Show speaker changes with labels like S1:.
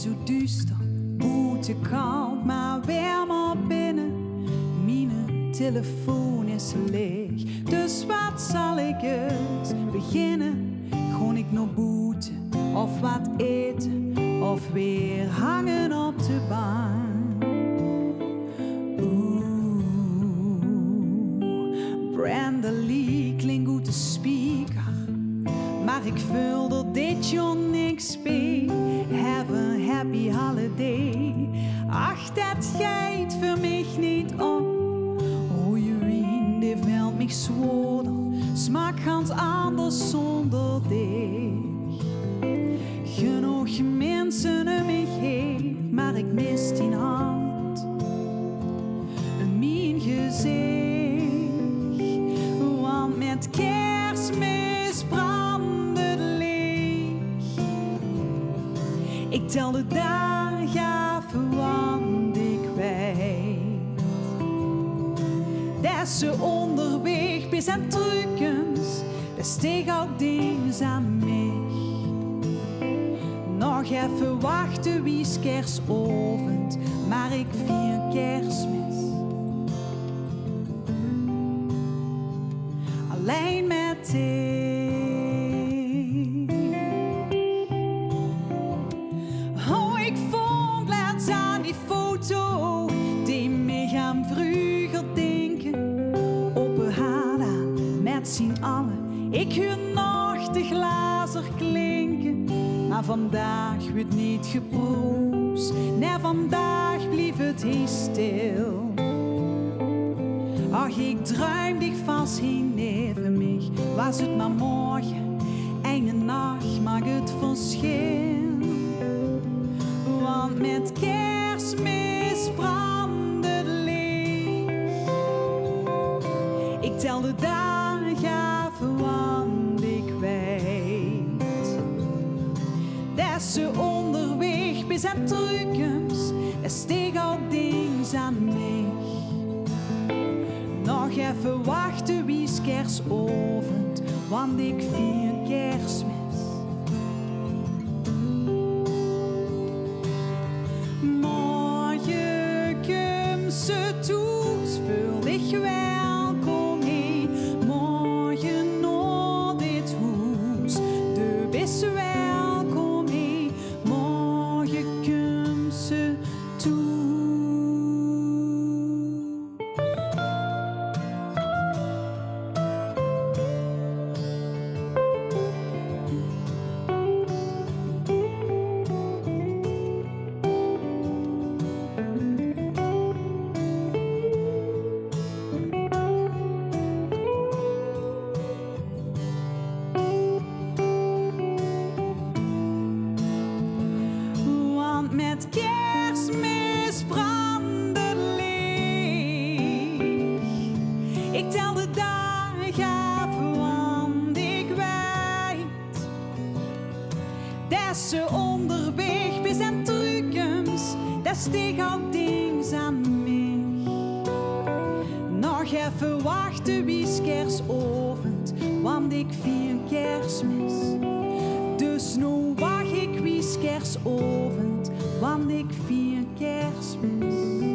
S1: zo duister, buiten koud, maar warmer binnen. Mijn telefoon is leeg, dus wat zal ik eens beginnen? Gewoon ik nog boeten of wat eten of weer hangen op de bank. Brandon Lee klinkt goed de speaker, maar ik voel dat dit jaar niks bij. Have a happy holiday. Ach, dat gaat voor mij niet op. Rode wien, die velt mich zwaarder. Smaak ganz anders zonder dich. Genoeg mensen om mich heen, maar ik mis die hand. Mijn gezicht, want met Kerstmis brandt het licht. Ik tel de dagen af, want ik weet dat ze onderweg bis aan truckens, dat steeg ook dingen aan mij. Nog even wachten, wie is kerstavond, maar ik vier Kerstmis alleen met dich. Oh, ik vond laatst aan die foto die mij aan vroeger denken. Openhalen met z'n allen, ik hoor nog de glazer klinken. Maar vandaag wordt niet geproest, nee, vandaag blief het heel stil. Ach, ik druim dich vast heen neven mich, was het maar morgen, een nacht maakt het verschil. Want met Kerstmis brandt het licht. Ik tel de dagen af, want ik weet dat ze onderweg bis aan truckens, er steeg ook dingen aan mij. Nog even wachten, wie is kerstavond, want ik vier Kerstmis. Morgen komt ze thuis, voel ik welkom heen. Morgen naar dit huis, de bist welkom heen. Morgen komt ze thuis. Met Kerstmis brandt het licht. Ik tel de dagen af, want ik weet dat ze onderweg bis aan truckens, dat steeg ook dingen aan mij. Nog even wachten, wie is kerstavond, want ik vier Kerstmis. Dus nu wacht ik, wie is kerstavond, want ik vier Kerstmis.